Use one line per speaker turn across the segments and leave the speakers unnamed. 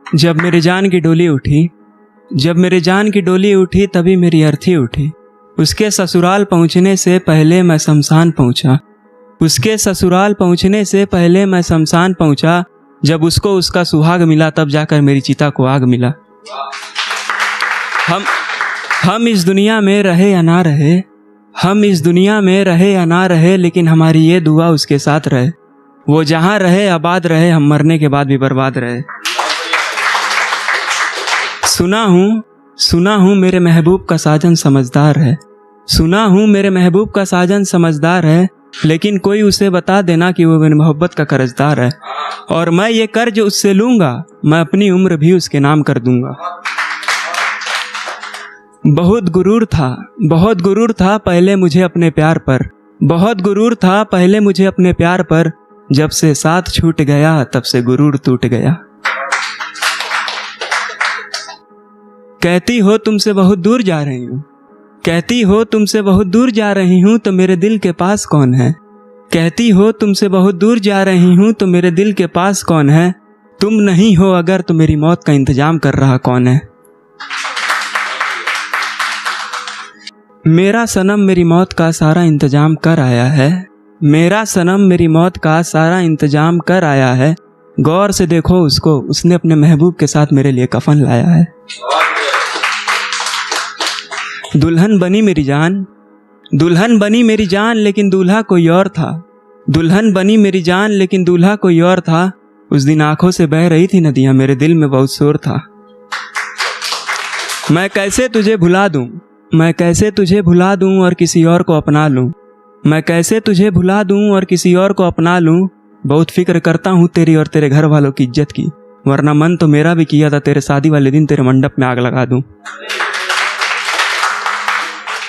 जब मेरे जान की डोली उठी, जब मेरे जान की डोली उठी तभी मेरी अर्थी उठी। उसके ससुराल पहुंचने से पहले मैं शमशान पहुंचा। उसके ससुराल पहुंचने से पहले मैं शमशान पहुंचा। जब उसको उसका सुहाग मिला तब जाकर मेरी चिता को आग मिला। हम इस दुनिया में रहे या ना रहे, हम इस दुनिया में रहे या ना रहे, लेकिन हमारी ये दुआ उसके साथ रहे। वो जहाँ रहे आबाद रहे, हम मरने के बाद भी बर्बाद रहे। सुना हूँ मेरे महबूब का साजन समझदार है। सुना हूँ मेरे महबूब का साजन समझदार है, लेकिन कोई उसे बता देना कि वो मेरी मोहब्बत का कर्जदार है। और मैं ये कर्ज उससे लूँगा, मैं अपनी उम्र भी उसके नाम कर दूंगा। बहुत गुरूर था पहले मुझे अपने प्यार पर। बहुत गुरूर था पहले मुझे अपने प्यार पर। जब से साथ छूट गया तब से गुरूर टूट गया। कहती हो तुमसे बहुत दूर जा रही हूँ, कहती हो तुमसे बहुत दूर जा रही हूँ, तो मेरे दिल के पास कौन है? कहती हो तुमसे बहुत दूर जा रही हूँ, तो मेरे दिल के पास कौन है? तुम नहीं हो अगर तो मेरी मौत का इंतजाम कर रहा कौन है? मेरा सनम मेरी मौत का सारा इंतजाम कर आया है। मेरा सनम मेरी मौत का सारा इंतजाम कर आया है। गौर से देखो उसको, उसने अपने महबूब के साथ मेरे लिए कफन लाया है। दुल्हन बनी मेरी जान, दुल्हन बनी मेरी जान, लेकिन दूल्हा कोई और था। दुल्हन बनी मेरी जान, लेकिन दूल्हा कोई और था। उस दिन आंखों से बह रही थी नदियां, मेरे दिल में बहुत शोर था। मैं कैसे तुझे भुला दूं, मैं कैसे तुझे भुला दूं और किसी और को अपना लूं। मैं कैसे तुझे भुला दूं और किसी और को अपना लूं। बहुत फिक्र करता हूं तेरी और तेरे घर वालों की इज्जत की, वरना मन तो मेरा भी किया था तेरे शादी वाले दिन तेरे मंडप में आग लगा दूं।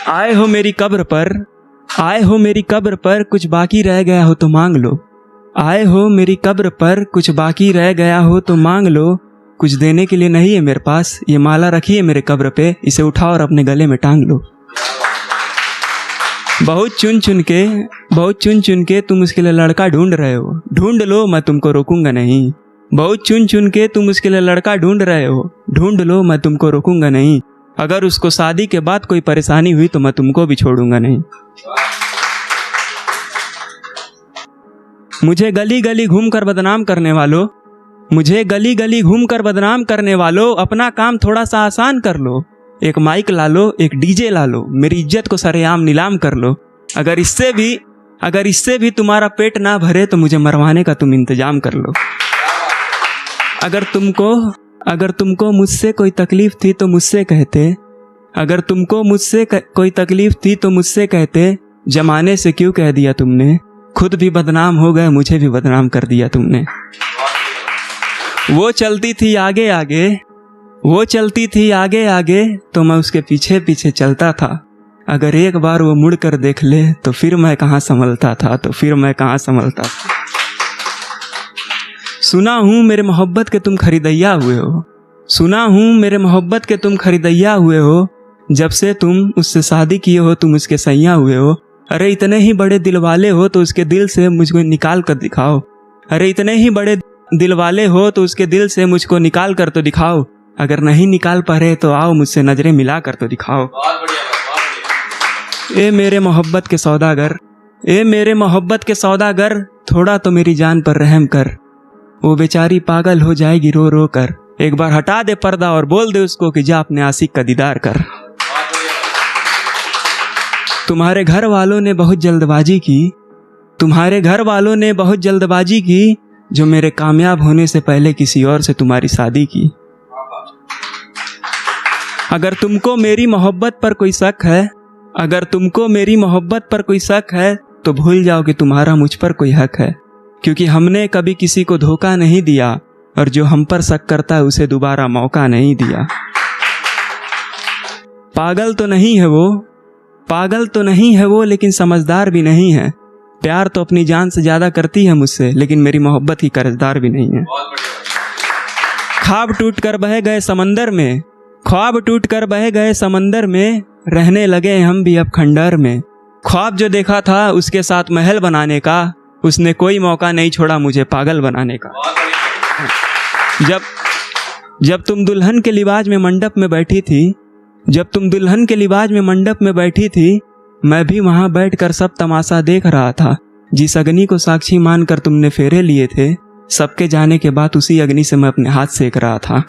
आए हो मेरी कब्र पर, आए हो मेरी कब्र पर, कुछ बाकी रह गया हो तो मांग लो। आए हो मेरी कब्र पर, कुछ बाकी रह गया हो तो मांग लो। कुछ देने के लिए नहीं है मेरे पास, ये माला रखी है मेरे कब्र पे, इसे उठाओ और अपने गले में टांग लो। बहुत चुन चुन के तुम उसके लिए लड़का ढूंढ रहे हो, ढूंढ लो, मैं तुमको रोकूंगा नहीं। बहुत चुन के तुम उसके लिए लड़का ढूंढ रहे हो, ढूंढ लो, मैं तुमको रोकूंगा नहीं। अगर उसको शादी के बाद कोई परेशानी हुई तो मैं तुमको भी छोड़ूंगा नहीं। मुझे गली गली घूम कर बदनाम करने वालों, मुझे गली गली घूम कर बदनाम करने वालों, अपना काम थोड़ा सा आसान कर लो। एक माइक ला लो, एक डीजे ला लो, मेरी इज्जत को सरेआम नीलाम कर लो। अगर इससे भी तुम्हारा पेट ना भरे तो मुझे मरवाने का तुम इंतजाम कर लो। अगर तुमको मुझसे कोई तकलीफ थी तो मुझसे कहते, अगर तुमको मुझसे कोई तकलीफ थी तो मुझसे कहते। जमाने से क्यों कह दिया तुमने, खुद भी बदनाम हो गए, मुझे भी बदनाम कर दिया तुमने। वो चलती थी आगे आगे, वो चलती थी आगे आगे, तो मैं उसके पीछे पीछे चलता था। अगर एक बार वो मुड़ कर देख ले तो फिर मैं कहाँ संभलता था, तो फिर मैं कहाँ संभलता था। सुना हूँ मेरे मोहब्बत के तुम खरीदैया हुए हो, सुना हूँ मेरे मोहब्बत के तुम खरीदैया हुए हो। जब से तुम उससे शादी किए हो तुम उसके सैया हुए हो। अरे इतने ही बड़े दिल वाले हो तो उसके दिल से मुझको निकाल कर दिखाओ। अरे इतने ही बड़े दिल वाले हो तो उसके दिल से मुझको निकाल कर तो दिखाओ। अगर नहीं निकाल पा रहे तो आओ मुझसे नजरें मिला कर तो दिखाओ। ए मेरे मोहब्बत के सौदागर, ए मेरे मोहब्बत के सौदागर, थोड़ा तो मेरी जान पर रहम कर। वो बेचारी पागल हो जाएगी रो रो कर। एक बार हटा दे पर्दा और बोल दे उसको कि जा अपने आशिक का दीदार कर। तुम्हारे घर वालों ने बहुत जल्दबाजी की, तुम्हारे घर वालों ने बहुत जल्दबाजी की, जो मेरे कामयाब होने से पहले किसी और से तुम्हारी शादी की। अगर तुमको मेरी मोहब्बत पर कोई शक है, अगर तुमको मेरी मोहब्बत पर कोई शक है, तो भूल जाओ कि तुम्हारा मुझ पर कोई हक है। क्योंकि हमने कभी किसी को धोखा नहीं दिया, और जो हम पर शक करता है उसे दोबारा मौका नहीं दिया। पागल तो नहीं है वो, पागल तो नहीं है वो, लेकिन समझदार भी नहीं है। प्यार तो अपनी जान से ज्यादा करती है मुझसे, लेकिन मेरी मोहब्बत की कर्जदार भी नहीं है। ख्वाब टूट कर बह गए समंदर में, ख्वाब टूट कर बह गए समंदर में, रहने लगे हम भी अब खंडर में। ख्वाब जो देखा था उसके साथ महल बनाने का, उसने कोई मौका नहीं छोड़ा मुझे पागल बनाने का। जब तुम दुल्हन के लिबाज में मंडप में बैठी थी, जब तुम दुल्हन के लिबाज में मंडप में बैठी थी, मैं भी वहां बैठकर सब तमाशा देख रहा था। जिस अग्नि को साक्षी मानकर तुमने फेरे लिए थे, सबके जाने के बाद उसी अग्नि से मैं अपने हाथ सेक रहा था।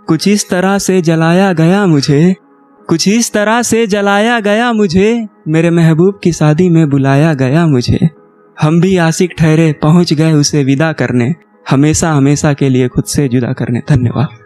कुछ इस तरह से जलाया गया मुझे, कुछ इस तरह से जलाया गया मुझे, मेरे महबूब की शादी में बुलाया गया मुझे। हम भी आशिक ठहरे, पहुंच गए उसे विदा करने, हमेशा हमेशा के लिए खुद से जुदा करने। धन्यवाद।